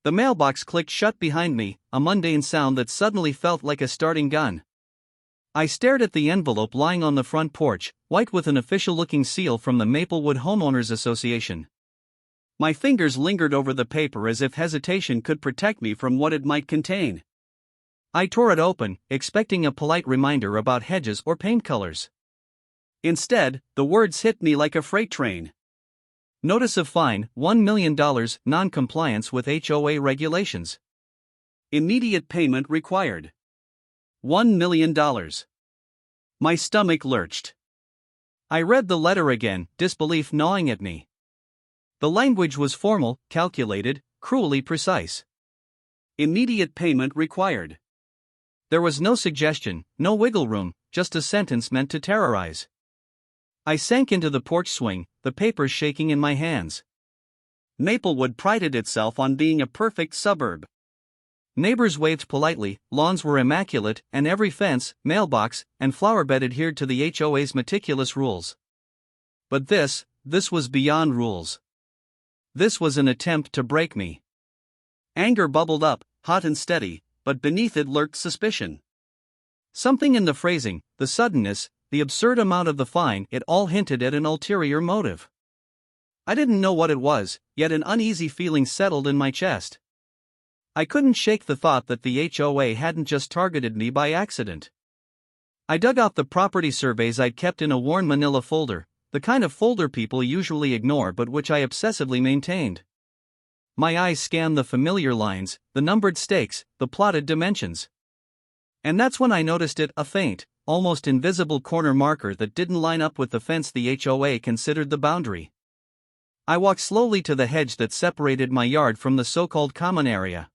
The mailbox clicked shut behind me, a mundane sound that suddenly felt like a starting gun. I stared at the envelope lying on the front porch, white with an official-looking seal from the Maplewood Homeowners Association. My fingers lingered over the paper as if hesitation could protect me from what it might contain. I tore it open, expecting a polite reminder about hedges or paint colors. Instead, the words hit me like a freight train. Notice of fine, $1 million, non-compliance with HOA regulations. Immediate payment required. $1 million. My stomach lurched. I read the letter again, disbelief gnawing at me. The language was formal, calculated, cruelly precise. Immediate payment required. There was no suggestion, no wiggle room, just a sentence meant to terrorize. I sank into the porch swing, the papers shaking in my hands. Maplewood prided itself on being a perfect suburb. Neighbors waved politely, lawns were immaculate, and every fence, mailbox, and flower bed adhered to the HOA's meticulous rules. But this was beyond rules. This was an attempt to break me. Anger bubbled up, hot and steady, but beneath it lurked suspicion. Something in the phrasing, the suddenness, the absurd amount of the fine, it all hinted at an ulterior motive. I didn't know what it was, yet an uneasy feeling settled in my chest. I couldn't shake the thought that the HOA hadn't just targeted me by accident. I dug out the property surveys I'd kept in a worn manila folder, the kind of folder people usually ignore but which I obsessively maintained. My eyes scanned the familiar lines, the numbered stakes, the plotted dimensions. And that's when I noticed it, a faint, almost invisible corner marker that didn't line up with the fence the HOA considered the boundary. I walked slowly to the hedge that separated my yard from the so-called common area.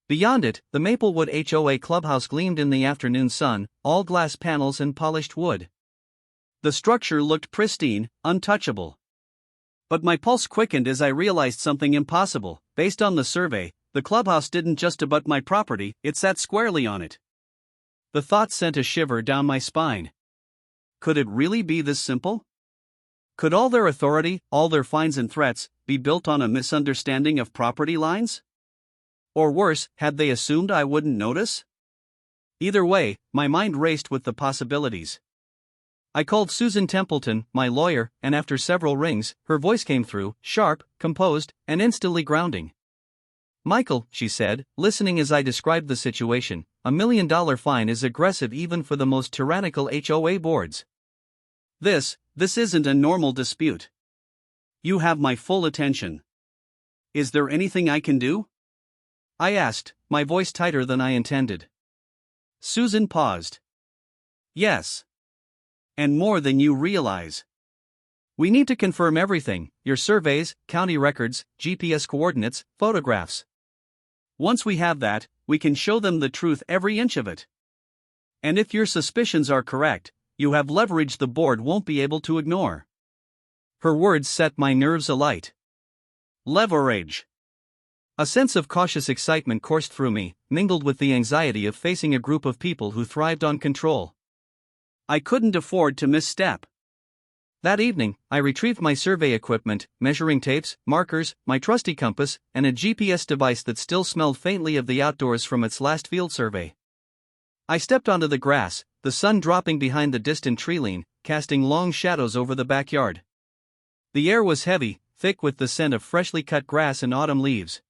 Beyond it, the Maplewood HOA clubhouse gleamed in the afternoon sun, all glass panels and polished wood. The structure looked pristine, untouchable. But my pulse quickened as I realized something impossible. Based on the survey, the clubhouse didn't just abut my property, it sat squarely on it. The thought sent a shiver down my spine. Could it really be this simple? Could all their authority, all their fines and threats, be built on a misunderstanding of property lines? Or worse, had they assumed I wouldn't notice? Either way, my mind raced with the possibilities. I called Susan Templeton, my lawyer, and after several rings, her voice came through, sharp, composed, and instantly grounding. "Michael," she said, listening as I described the situation, "$1 million fine is aggressive even for the most tyrannical HOA boards. This isn't a normal dispute. You have my full attention. Is there anything I can do?" I asked, my voice tighter than I intended. Susan paused. "Yes. And more than you realize. We need to confirm everything, your surveys, county records, GPS coordinates, photographs. Once we have that, we can show them the truth, every inch of it. And if your suspicions are correct, you have leverage the board won't be able to ignore." Her words set my nerves alight. Leverage. A sense of cautious excitement coursed through me, mingled with the anxiety of facing a group of people who thrived on control. I couldn't afford to misstep. That evening, I retrieved my survey equipment, measuring tapes, markers, my trusty compass, and a GPS device that still smelled faintly of the outdoors from its last field survey. I stepped onto the grass, the sun dropping behind the distant treeline, casting long shadows over the backyard. The air was heavy, thick with the scent of freshly cut grass and autumn leaves.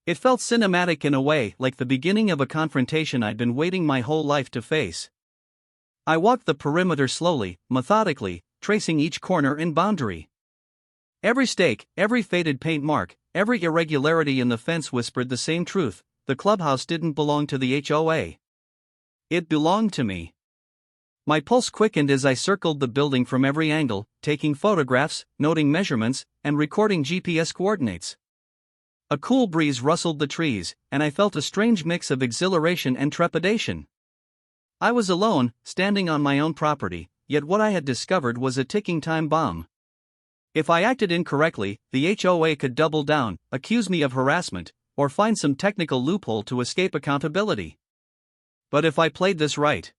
It felt cinematic in a way, like the beginning of a confrontation I'd been waiting my whole life to face. I walked the perimeter slowly, methodically, tracing each corner and boundary. Every stake, every faded paint mark, every irregularity in the fence whispered the same truth: the clubhouse didn't belong to the HOA. It belonged to me. My pulse quickened as I circled the building from every angle, taking photographs, noting measurements, and recording GPS coordinates. A cool breeze rustled the trees, and I felt a strange mix of exhilaration and trepidation. I was alone, standing on my own property, yet what I had discovered was a ticking time bomb. If I acted incorrectly, the HOA could double down, accuse me of harassment, or find some technical loophole to escape accountability. But if I played this right,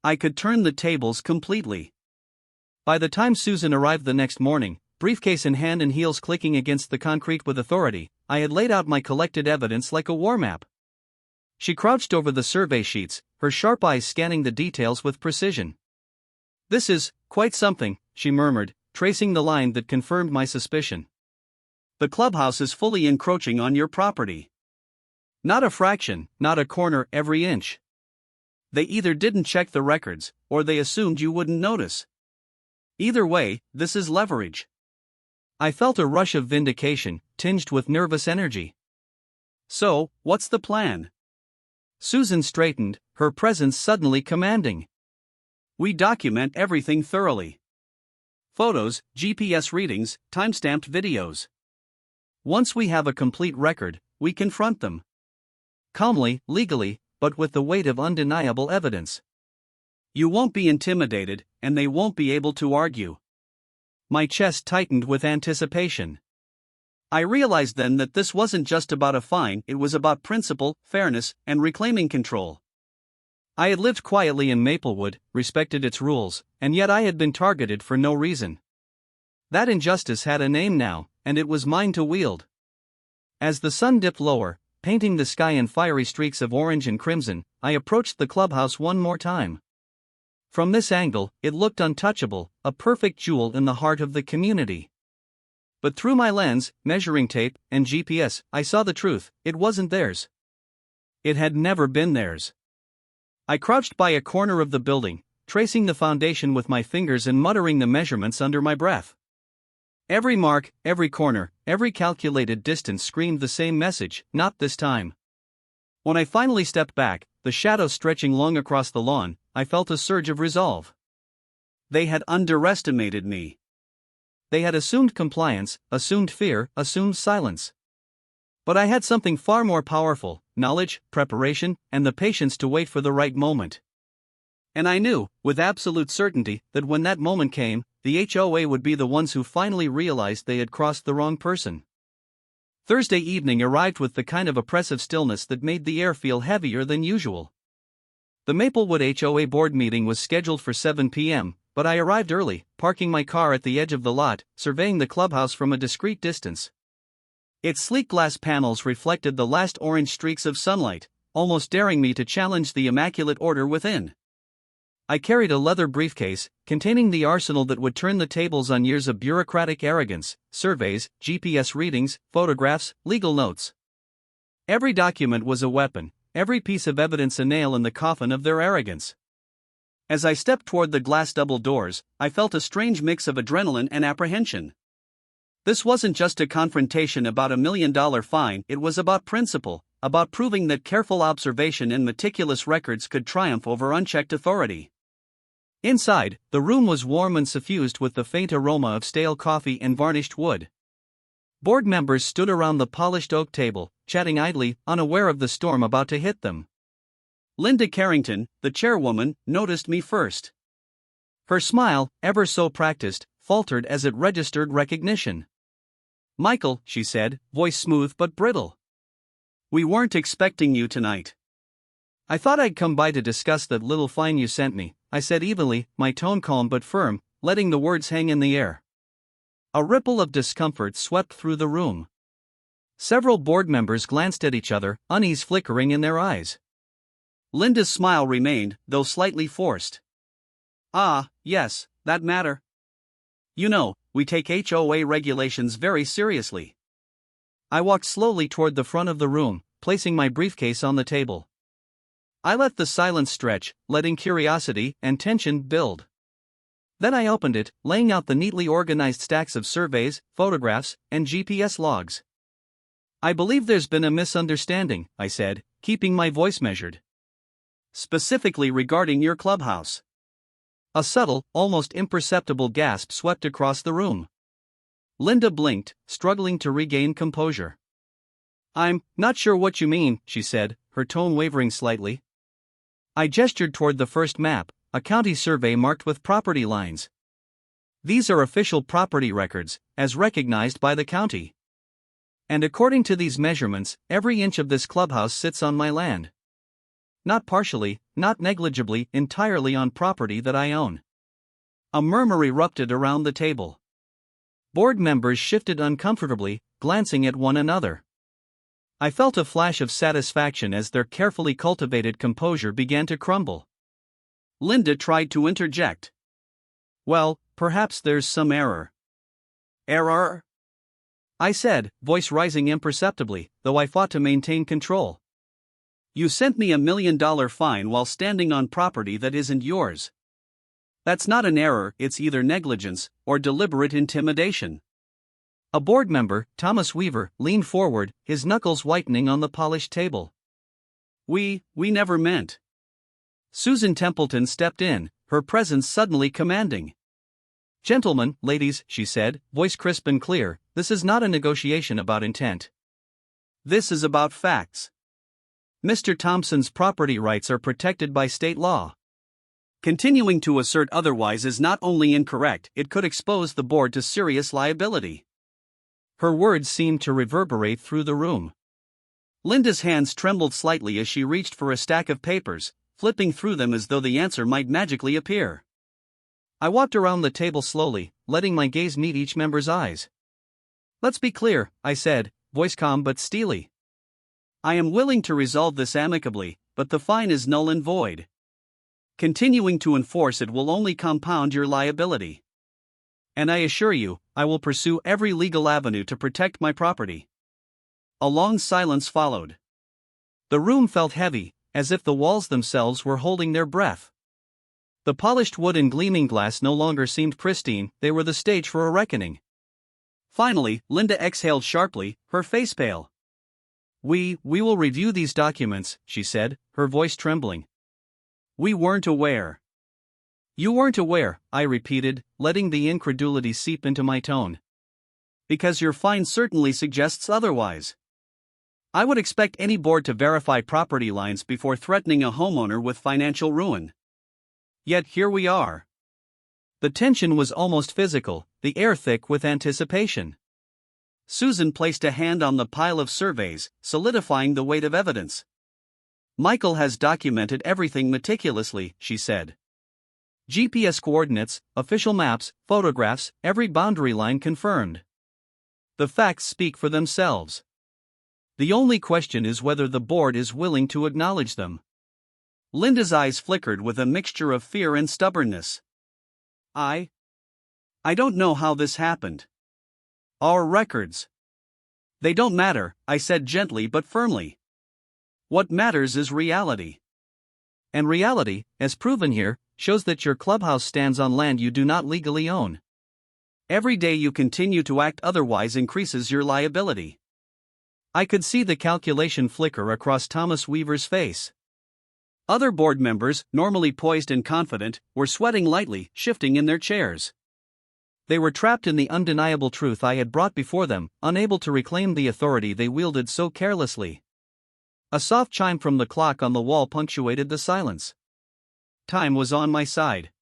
I could turn the tables completely. By the time Susan arrived the next morning, briefcase in hand and heels clicking against the concrete with authority, I had laid out my collected evidence like a war map. She crouched over the survey sheets, her sharp eyes scanning the details with precision. "This is quite something," she murmured, tracing the line that confirmed my suspicion. "The clubhouse is fully encroaching on your property. Not a fraction, not a corner every inch. They either didn't check the records, or they assumed you wouldn't notice. Either way, this is leverage." I felt a rush of vindication, tinged with nervous energy. "So, what's the plan?" Susan straightened, her presence suddenly commanding. "We document everything thoroughly. Photos, GPS readings, timestamped videos. Once we have a complete record, we confront them. Calmly, legally, but with the weight of undeniable evidence. You won't be intimidated, and they won't be able to argue." My chest tightened with anticipation. I realized then that this wasn't just about a fine, it was about principle, fairness, and reclaiming control. I had lived quietly in Maplewood, respected its rules, and yet I had been targeted for no reason. That injustice had a name now, and it was mine to wield. As the sun dipped lower, painting the sky in fiery streaks of orange and crimson, I approached the clubhouse one more time. From this angle, it looked untouchable, a perfect jewel in the heart of the community. But through my lens, measuring tape, and GPS, I saw the truth: it wasn't theirs. It had never been theirs. I crouched by a corner of the building, tracing the foundation with my fingers and muttering the measurements under my breath. Every mark, every corner, every calculated distance screamed the same message: not this time. When I finally stepped back, the shadows stretching long across the lawn, I felt a surge of resolve. They had underestimated me. They had assumed compliance, assumed fear, assumed silence. But I had something far more powerful: knowledge, preparation, and the patience to wait for the right moment. And I knew, with absolute certainty, that when that moment came, the HOA would be the ones who finally realized they had crossed the wrong person. Thursday evening arrived with the kind of oppressive stillness that made the air feel heavier than usual. The Maplewood HOA board meeting was scheduled for 7 p.m., but I arrived early, parking my car at the edge of the lot, surveying the clubhouse from a discreet distance. Its sleek glass panels reflected the last orange streaks of sunlight, almost daring me to challenge the immaculate order within. I carried a leather briefcase, containing the arsenal that would turn the tables on years of bureaucratic arrogance: surveys, GPS readings, photographs, legal notes. Every document was a weapon, every piece of evidence a nail in the coffin of their arrogance. As I stepped toward the glass double doors, I felt a strange mix of adrenaline and apprehension. This wasn't just a confrontation about $1 million fine, it was about principle, about proving that careful observation and meticulous records could triumph over unchecked authority. Inside, the room was warm and suffused with the faint aroma of stale coffee and varnished wood. Board members stood around the polished oak table, chatting idly, unaware of the storm about to hit them. Linda Carrington, the chairwoman, noticed me first. Her smile, ever so practiced, faltered as it registered recognition. "Michael," she said, voice smooth but brittle. "We weren't expecting you tonight." "I thought I'd come by to discuss that little fine you sent me," I said evenly, my tone calm but firm, letting the words hang in the air. A ripple of discomfort swept through the room. Several board members glanced at each other, unease flickering in their eyes. Linda's smile remained, though slightly forced. "Ah, yes, that matter. You know, we take HOA regulations very seriously." I walked slowly toward the front of the room, placing my briefcase on the table. I let the silence stretch, letting curiosity and tension build. Then I opened it, laying out the neatly organized stacks of surveys, photographs, and GPS logs. "I believe there's been a misunderstanding," I said, keeping my voice measured. "Specifically regarding your clubhouse." A subtle, almost imperceptible gasp swept across the room. Linda blinked, struggling to regain composure. "I'm not sure what you mean," she said, her tone wavering slightly. I gestured toward the first map, a county survey marked with property lines. "These are official property records, as recognized by the county. And according to these measurements, every inch of this clubhouse sits on my land. Not partially, not negligibly, entirely on property that I own." A murmur erupted around the table. Board members shifted uncomfortably, glancing at one another. I felt a flash of satisfaction as their carefully cultivated composure began to crumble. Linda tried to interject. "Well, perhaps there's some error." "Error?" I said, voice rising imperceptibly, though I fought to maintain control. "You sent me $1 million fine while standing on property that isn't yours. That's not an error, it's either negligence or deliberate intimidation." A board member, Thomas Weaver, leaned forward, his knuckles whitening on the polished table. We never meant." Susan Templeton stepped in, her presence suddenly commanding. "Gentlemen, ladies," she said, voice crisp and clear, "this is not a negotiation about intent. This is about facts. Mr. Thompson's property rights are protected by state law. Continuing to assert otherwise is not only incorrect, it could expose the board to serious liability." Her words seemed to reverberate through the room. Linda's hands trembled slightly as she reached for a stack of papers, flipping through them as though the answer might magically appear. I walked around the table slowly, letting my gaze meet each member's eyes. "Let's be clear," I said, voice calm but steely. "I am willing to resolve this amicably, but the fine is null and void. Continuing to enforce it will only compound your liability. And I assure you, I will pursue every legal avenue to protect my property." A long silence followed. The room felt heavy, as if the walls themselves were holding their breath. The polished wood and gleaming glass no longer seemed pristine, they were the stage for a reckoning. Finally, Linda exhaled sharply, her face pale. We will review these documents," she said, her voice trembling. "We weren't aware." "You weren't aware," I repeated, letting the incredulity seep into my tone. "Because your fine certainly suggests otherwise. I would expect any board to verify property lines before threatening a homeowner with financial ruin. Yet here we are." The tension was almost physical, the air thick with anticipation. Susan placed a hand on the pile of surveys, solidifying the weight of evidence. "Michael has documented everything meticulously," she said. "GPS coordinates, official maps, photographs, every boundary line confirmed. The facts speak for themselves. The only question is whether the board is willing to acknowledge them." Linda's eyes flickered with a mixture of fear and stubbornness. I don't know how this happened. Our records. They don't matter," I said gently but firmly. "What matters is reality. And reality, as proven here, shows that your clubhouse stands on land you do not legally own. Every day you continue to act otherwise increases your liability." I could see the calculation flicker across Thomas Weaver's face. Other board members, normally poised and confident, were sweating lightly, shifting in their chairs. They were trapped in the undeniable truth I had brought before them, unable to reclaim the authority they wielded so carelessly. A soft chime from the clock on the wall punctuated the silence. Time was on my side.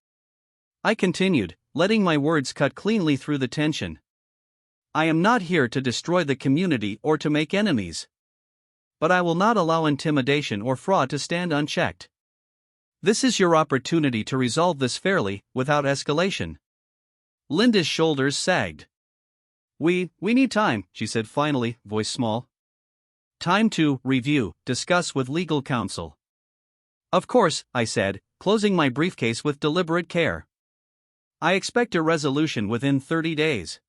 I continued, letting my words cut cleanly through the tension. "I am not here to destroy the community or to make enemies. But I will not allow intimidation or fraud to stand unchecked. This is your opportunity to resolve this fairly, without escalation." Linda's shoulders sagged. We need time," she said finally, voice small. "Time to review, discuss with legal counsel." "Of course," I said, closing my briefcase with deliberate care. "I expect a resolution within 30 days.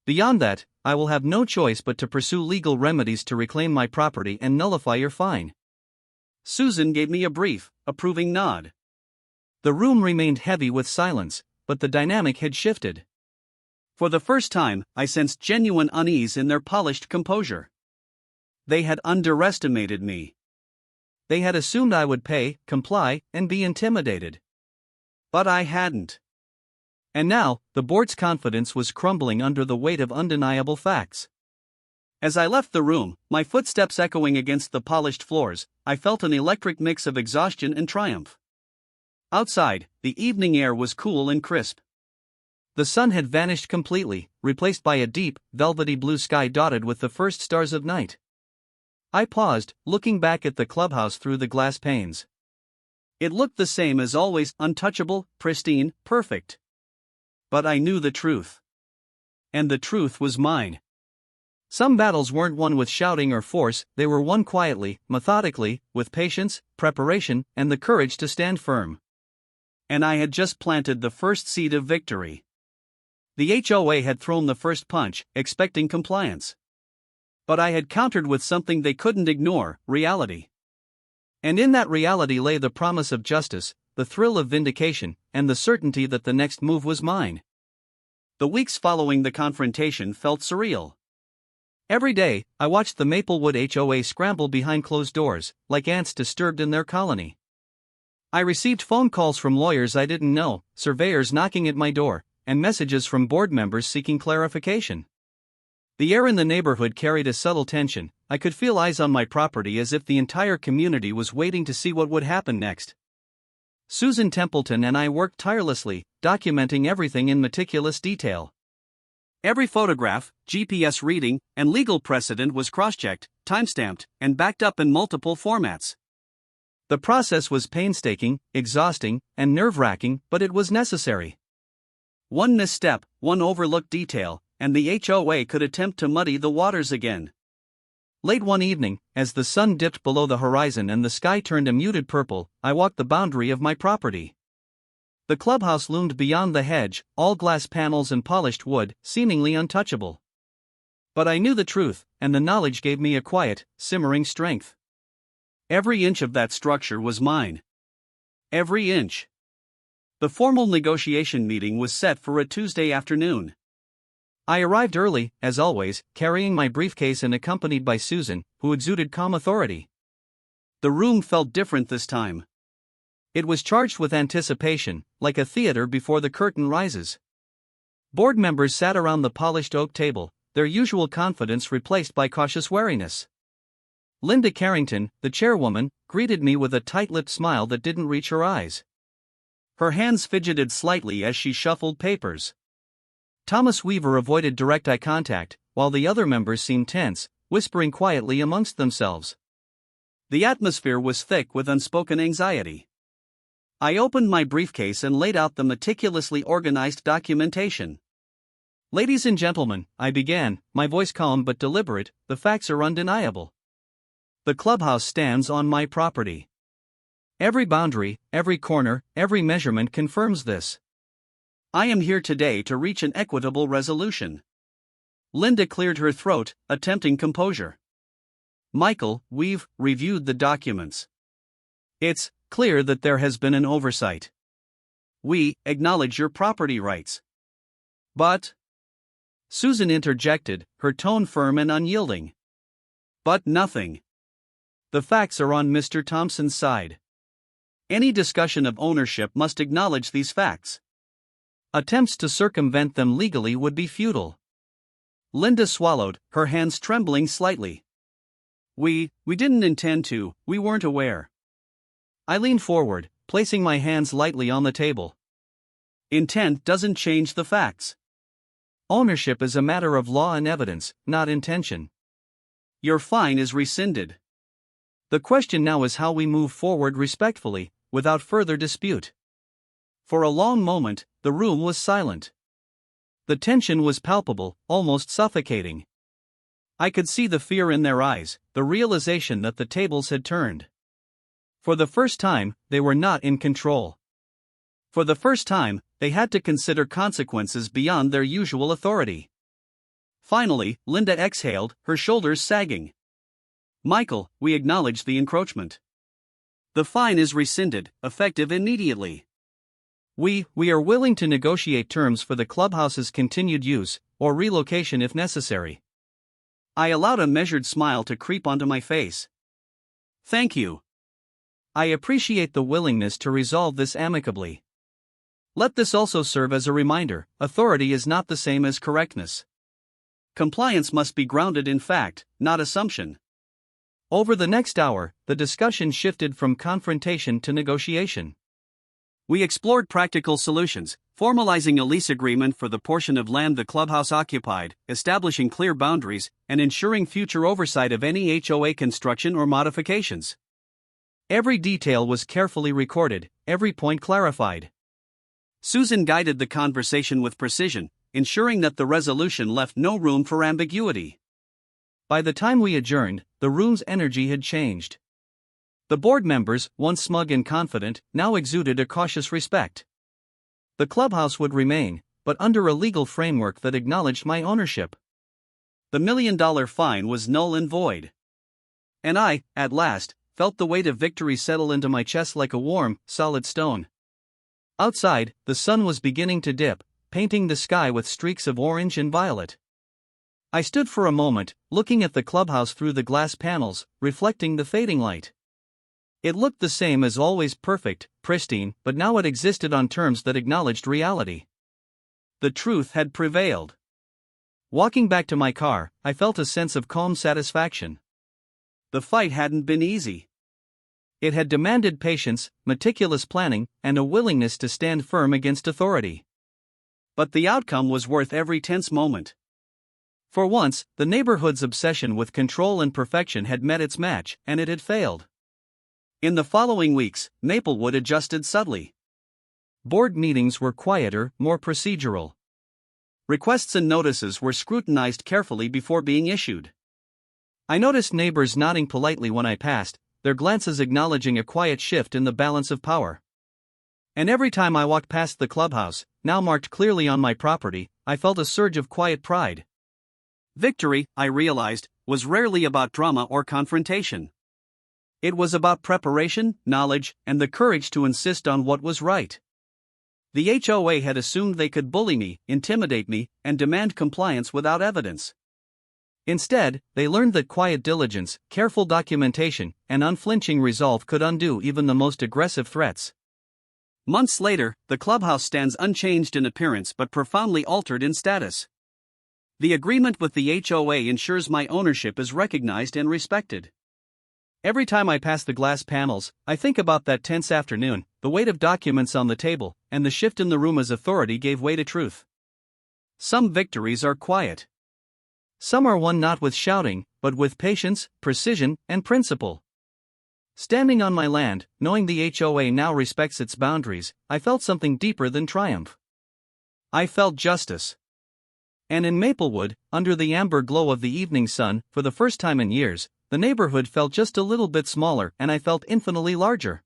Beyond that, I will have no choice but to pursue legal remedies to reclaim my property and nullify your fine." Susan gave me a brief, approving nod. The room remained heavy with silence, but the dynamic had shifted. For the first time, I sensed genuine unease in their polished composure. They had underestimated me. They had assumed I would pay, comply, and be intimidated. But I hadn't. And now, the board's confidence was crumbling under the weight of undeniable facts. As I left the room, my footsteps echoing against the polished floors, I felt an electric mix of exhaustion and triumph. Outside, the evening air was cool and crisp. The sun had vanished completely, replaced by a deep, velvety blue sky dotted with the first stars of night. I paused, looking back at the clubhouse through the glass panes. It looked the same as always, untouchable, pristine, perfect. But I knew the truth. and the truth was mine. Some battles weren't won with shouting or force, they were won quietly, methodically, with patience, preparation, and the courage to stand firm. And I had just planted the first seed of victory. The HOA had thrown the first punch, expecting compliance. But I had countered with something they couldn't ignore: reality. And in that reality lay the promise of justice, the thrill of vindication, and the certainty that the next move was mine. The weeks following the confrontation felt surreal. Every day, I watched the Maplewood HOA scramble behind closed doors, like ants disturbed in their colony. I received phone calls from lawyers I didn't know, surveyors knocking at my door, and messages from board members seeking clarification. The air in the neighborhood carried a subtle tension. I could feel eyes on my property, as if the entire community was waiting to see what would happen next. Susan Templeton and I worked tirelessly, documenting everything in meticulous detail. Every photograph, GPS reading, and legal precedent was cross-checked, timestamped, and backed up in multiple formats. The process was painstaking, exhausting, and nerve-wracking, but it was necessary. One misstep, one overlooked detail, and the HOA could attempt to muddy the waters again. Late one evening, as the sun dipped below the horizon and the sky turned a muted purple, I walked the boundary of my property. The clubhouse loomed beyond the hedge, all glass panels and polished wood, seemingly untouchable. But I knew the truth, and the knowledge gave me a quiet, simmering strength. Every inch of that structure was mine. Every inch. The formal negotiation meeting was set for a Tuesday afternoon. I arrived early, as always, carrying my briefcase and accompanied by Susan, who exuded calm authority. The room felt different this time. It was charged with anticipation, like a theater before the curtain rises. Board members sat around the polished oak table, their usual confidence replaced by cautious wariness. Linda Carrington, the chairwoman, greeted me with a tight-lipped smile that didn't reach her eyes. Her hands fidgeted slightly as she shuffled papers. Thomas Weaver avoided direct eye contact, while the other members seemed tense, whispering quietly amongst themselves. The atmosphere was thick with unspoken anxiety. I opened my briefcase and laid out the meticulously organized documentation. "Ladies and gentlemen," I began, my voice calm but deliberate, "the facts are undeniable. The clubhouse stands on my property. Every boundary, every corner, every measurement confirms this. I am here today to reach an equitable resolution." Linda cleared her throat, attempting composure. "Michael, we've reviewed the documents. It's clear that there has been an oversight. We acknowledge your property rights. But..." Susan interjected, her tone firm and unyielding. "But nothing. The facts are on Mr. Thompson's side. Any discussion of ownership must acknowledge these facts. Attempts to circumvent them legally would be futile." Linda swallowed, her hands trembling slightly. We didn't intend to, we weren't aware." I leaned forward, placing my hands lightly on the table. "Intent doesn't change the facts. Ownership is a matter of law and evidence, not intention. Your fine is rescinded. The question now is how we move forward respectfully, without further dispute." For a long moment, the room was silent. The tension was palpable, almost suffocating. I could see the fear in their eyes, the realization that the tables had turned. For the first time, they were not in control. For the first time, they had to consider consequences beyond their usual authority. Finally, Linda exhaled, her shoulders sagging. "Michael, we acknowledge the encroachment. The fine is rescinded, effective immediately. We are willing to negotiate terms for the clubhouse's continued use, or relocation if necessary." I allowed a measured smile to creep onto my face. "Thank you. I appreciate the willingness to resolve this amicably. Let this also serve as a reminder: authority is not the same as correctness. Compliance must be grounded in fact, not assumption." Over the next hour, the discussion shifted from confrontation to negotiation. We explored practical solutions, formalizing a lease agreement for the portion of land the clubhouse occupied, establishing clear boundaries, and ensuring future oversight of any HOA construction or modifications. Every detail was carefully recorded, every point clarified. Susan guided the conversation with precision, ensuring that the resolution left no room for ambiguity. By the time we adjourned, the room's energy had changed. The board members, once smug and confident, now exuded a cautious respect. The clubhouse would remain, but under a legal framework that acknowledged my ownership. The $1 million fine was null and void. And I, at last, felt the weight of victory settle into my chest like a warm, solid stone. Outside, the sun was beginning to dip, painting the sky with streaks of orange and violet. I stood for a moment, looking at the clubhouse through the glass panels, reflecting the fading light. It looked the same as always, perfect, pristine, but now it existed on terms that acknowledged reality. The truth had prevailed. Walking back to my car, I felt a sense of calm satisfaction. The fight hadn't been easy. It had demanded patience, meticulous planning, and a willingness to stand firm against authority. But the outcome was worth every tense moment. For once, the neighborhood's obsession with control and perfection had met its match, and it had failed. In the following weeks, Maplewood adjusted subtly. Board meetings were quieter, more procedural. Requests and notices were scrutinized carefully before being issued. I noticed neighbors nodding politely when I passed, their glances acknowledging a quiet shift in the balance of power. And every time I walked past the clubhouse, now marked clearly on my property, I felt a surge of quiet pride. Victory, I realized, was rarely about drama or confrontation. It was about preparation, knowledge, and the courage to insist on what was right. The HOA had assumed they could bully me, intimidate me, and demand compliance without evidence. Instead, they learned that quiet diligence, careful documentation, and unflinching resolve could undo even the most aggressive threats. Months later, the clubhouse stands unchanged in appearance but profoundly altered in status. The agreement with the HOA ensures my ownership is recognized and respected. Every time I pass the glass panels, I think about that tense afternoon, the weight of documents on the table, and the shift in the room as authority gave way to truth. Some victories are quiet. Some are won not with shouting, but with patience, precision, and principle. Standing on my land, knowing the HOA now respects its boundaries, I felt something deeper than triumph. I felt justice. And in Maplewood, under the amber glow of the evening sun, for the first time in years, the neighborhood felt just a little bit smaller and I felt infinitely larger.